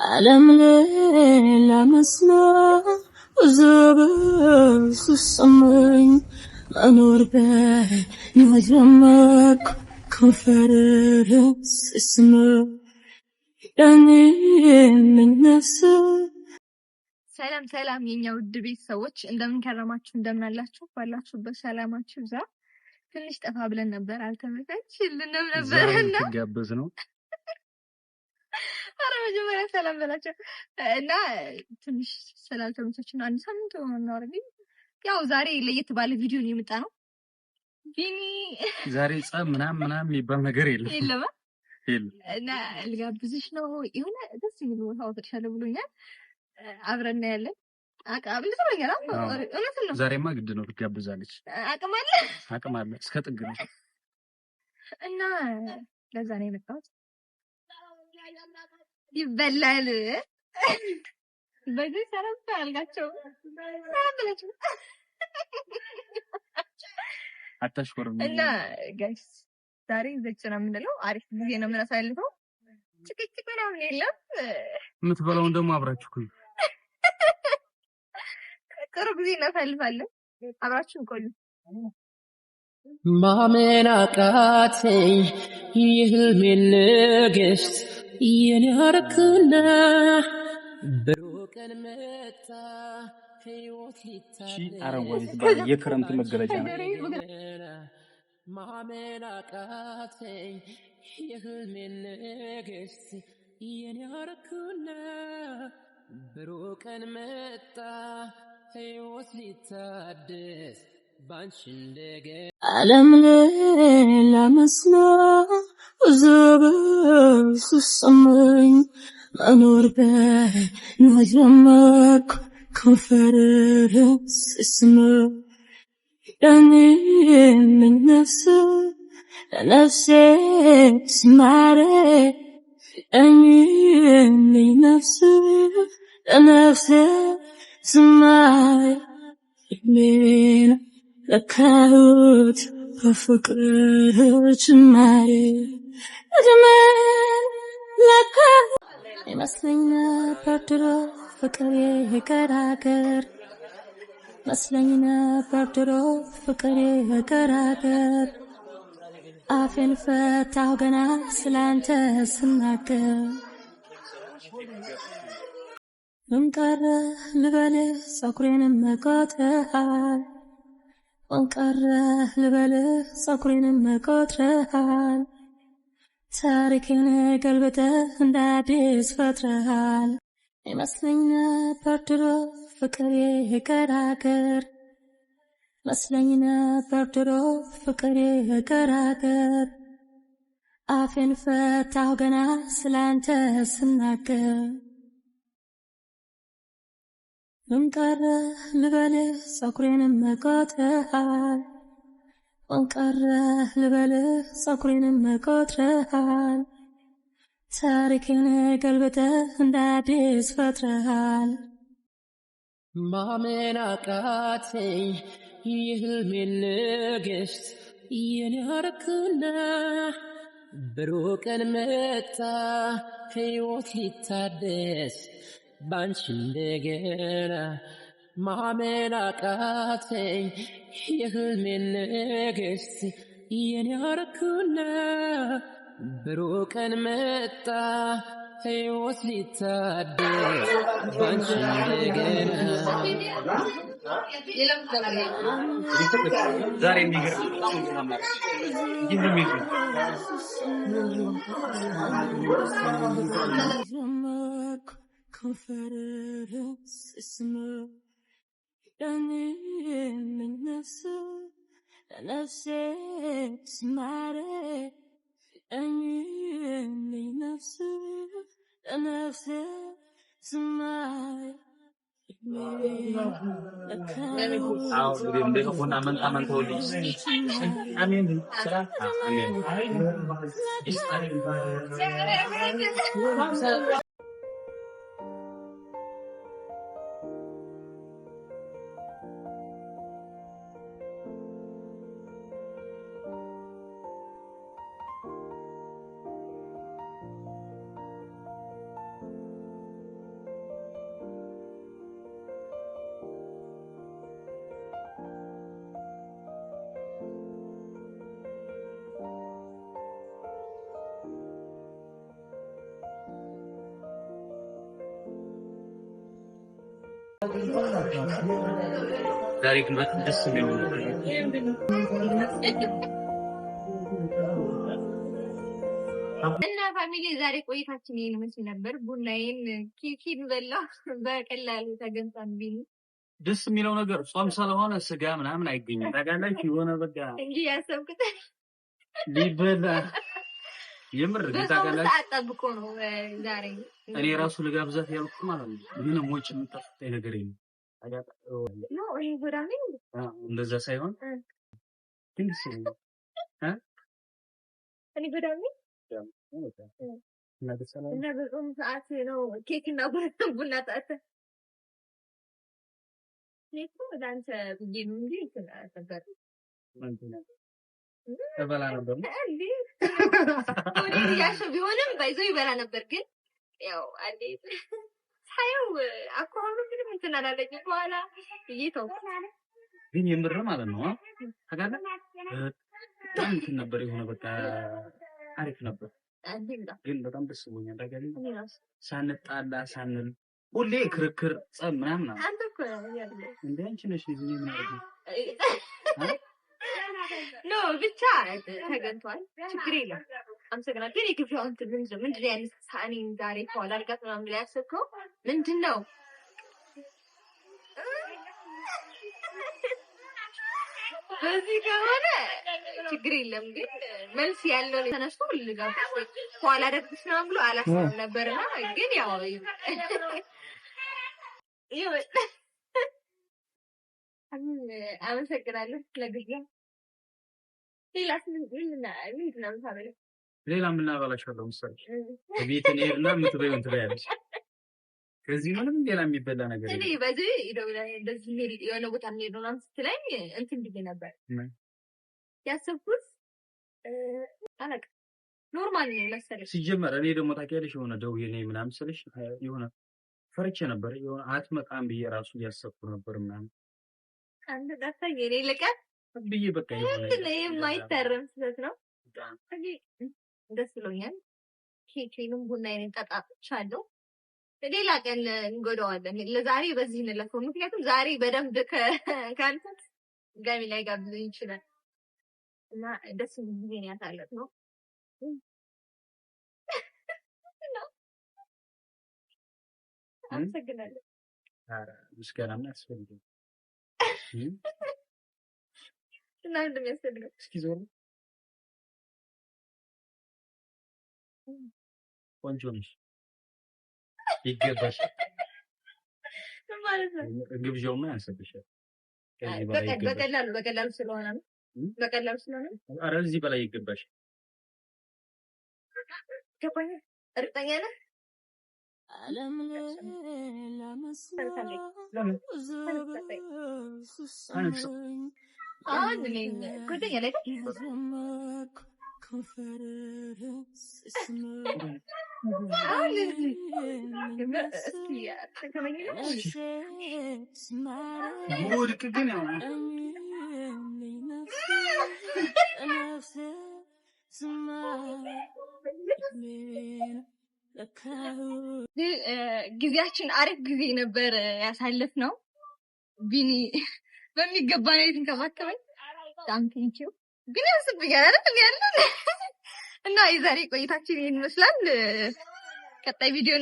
ዓለም ሌላ መስሎ ዘበን ስሰማኝ መኖር በመጀመር ከንፈር ስስመው ያኔ ነፍስ ሰላም ሰላም የኛ ውድ ቤተሰቦች እንደምን ከረማችሁ እንደምን አላችሁ ባላችሁበት ሰላማችሁ ይብዛ። ትንሽ ጠፋ ብለን ነበር አልተመጣችልንም ነበርና ጋበዝ ነው። አረ መጀመሪያ ሰላም በላቸው እና ትንሽ ስላልተመጣችና አንድ ሳምንት ሆኖ አረግ ያው ዛሬ ለየት ባለ ቪዲዮ ነው የመጣ ነው። ቢኒ ዛሬ ጻም ምናምን የሚባል ነገር የለም እና ልጋብዝሽ ነው የሆነ ደስ የሚል ቦታ ወጥቻለሁ ብሎኛል። አብረን ያለን አቃብ ልትረጋራ እውነት ነው። ዛሬማ ግድ ነው ትጋብዛለች። አቅም አለ እስከ ጥግ ነው እና ለዛ ነው የመጣሁት። ይበላል በዚህ ሰላም ታልጋቸው ታብለችሁ አታሽኮርም እና ጋይስ ዛሬ ዘጭና የምንለው አሪፍ ጊዜ ነው የምናሳልፈው። ጭቅጭቅ ምናምን የለም። የምትበላውን ደግሞ አብራችሁ ኩኝ ጥሩ ጊዜ እናሳልፋለን። አብራችሁን ቆዩ። ማመን አቃተኝ የህልሜን ንግሥት የኔ አረክና ብሩህ ቀን መጣ ሕይወት ሊታደስ አረንጓዴ ትባል የክረምት መገለጫ ነው። ማመን አቃተኝ የህልሜን ንግሥት የኔ አረክና ብሩህ ቀን መጣ ሕይወት ሊታደስ ባንቺ እንደገና ዓለም ሌላ መስሎ ዘበን ስሰማኝ መኖር በመጀመር ከንፈር ስስመው ያኔ ነፍስ ለነፍሴ ስማሬ ያኔ ነፍስ ለነፍሴ ስማሬ ሜና ለካሁት በፍቅር ጭማሬ እድሜን ለካ ይመስለኝ ነበር ድሮ ፍቅር የገራገር መስለኝ ነበር ድሮ ፍቅር የገራገር አፌን ፈታሁ ገና ስላንተ ስናገር ምን ቀረ ልበልህ ፀጉሬንም መቆጥረሃል ምን ቀረ ልበልህ ፀጉሬንም መቆጥረሃል ታሪኬን ገልብጠህ እንደ አዲስ ፈጥረሃል ይመስለኝ ነበር ድሮ ፍቅር የገራገር መስለኝ ነበር ድሮ ፍቅር የገራገር አፌን ፈታሁ ገና ስላንተ ስናገር ምን ቀረ ልበልህ ፀጉሬንም መቆጥረሃል ምን ቀረ ልበልህ ፀጉሬንም መቆጥረሃል ታሪኬን ገልብጠህ እንደ አዲስ ፈጥረሃል ማመን አቃተኝ የህልሜን ንግሥት የኔ አረክና ብሩህ ቀን መጣ ሕይወት ሊታደስ ባንቺ እንደገና ማመን አቃተኝ የህልሜን ንግሥት የኔ አረክና ብሩህ ቀን መጣ ሕይወት ሊታደስ ባንቺ እንደገና ዛሬ ከንፈር ስስመው ያኔ ነፍስ ለነፍሴ ስማሬ ያኔ ነፍስ ለነፍሴ ስማሬ ዛሬ ግን በጣም ደስ የሚል እና ፋሚሊ ዛሬ ቆይታችን ይሄን መስል ነበር። ቡናዬን ኬኬን በላሁ በቀላሉ ተገንጣን ቢኒ ደስ የሚለው ነገር ጾም ስለሆነ ስጋ ምናምን አይገኝም። ታውቃላችሁ የሆነ በቃ እንጂ ያሰብኩት ሊበላ የምር ታውቃላችሁ አጣብቆ ነው ዛሬ እኔ ራሱ ልጋብዛት ያልኩት ማለት ነው። ምንም ወጭ የምታስጠኝ ነገር የለም። ነው እኔ ጎዳሜ እንደዛ ሳይሆን ግን እኔ ጎዳሜ እና በጾም ሰዓት ነው ኬክ እና ቡና ጠጥተን እኮ ለአንተ ብዬ ነው እንጂ ነበር ተበላ ነበር ያሸው ቢሆንም ባይዞ ይበላ ነበር። ግን ያው አንዴ ሳየው አኳኋኑ ምንም እንትን አላለኝ። በኋላ እየተው ግን የምር ማለት ነው ታውቃለህ በጣም እንትን ነበር የሆነ በቃ አሪፍ ነበር። ግን በጣም ደስ ብሎኛል። ታውቃለህ ሳንጣላ ሳንል ሁሌ ክርክር ጸብ ምናምን አንተ እኮ ያለው እንዴ አንቺ ነሽ ልጅ ምን ማለት ነው ብቻ ተገንቷል። ችግር የለም አመሰግናለሁ። ግን የግብዣው እንትን ምንድን ነው ያንስ ሳኔን ዛሬ ከኋላ አድርጋት ምናምን ላይ ያሰብከው ምንድን ነው? በዚህ ከሆነ ችግር የለም። ግን መልስ ያለው ተነስቶ ልጋብዝ ከኋላ ደግስ ምናምን ብሎ አላሰብም ነበርና ግን ያው አመሰግናለሁ ለግብዣው። ሌላስ ምንድን ነው የምታበለው? ሌላ የምናበላቸው አለው መሰለሽ ቤት እንሄድና የምትበይውን ትበያለሽ። ከዚህ ምንም ሌላ የሚበላ ነገር እኔ በዚህ እንደዚህ የሆነ ቦታ እንሄድ ነው ምናምን ስትለኝ እንትን ብዬ ነበር ያሰብኩት። አላውቅም ኖርማል ነው መሰለኝ ሲጀመር። እኔ ደግሞ ታውቂያለሽ የሆነ ደውዬ ነኝ ምናምን ስልሽ የሆነ ፈርቼ ነበር። የሆነ አትመጣም ብዬ ራሱ እያሰብኩ ነበር ምናምን አንተ ዳታ የኔ ልቀት ብዬ በቃ ይሄ የማይታረም ስህተት ነው። ደስ ብሎኛል። ኬኬንም ቡናዬን ጠጣቻለሁ። ሌላ ቀን እንጎዳዋለን። ለዛሬ በዚህ እንለፈው። ምክንያቱም ዛሬ በደንብ ከአንተ ጋሚ ላይ ጋብዘኝ ይችላል እና ደስ የሚል ጊዜ ነው ያሳለፍነው። አመሰግናለሁ። ምስጋናም ያስፈልጋል እና እንደሚያስፈልገው እስኪ ዞር ቆንጆ ነሽ ይገባሽ ማለት ነው። ግብዣውማ ያንሰብሻል። በቀላሉ ስለሆነ ነው። ኧረ እዚህ በላይ ይገባሽ። ገባኝ። እርግጠኛ ነህ? ጓደኛ ላይ ወድቅ ግን ያው ጊዜያችን አሪፍ ጊዜ ነበር ያሳለፍነው። ቢኒ በሚገባ ነው የተንከባከበኝ። በጣም ቴንኪው። ግን ያስብኛል አይደል ያለን እና የዛሬ ቆይታችን ይሄን ይመስላል። ቀጣይ ቪዲዮ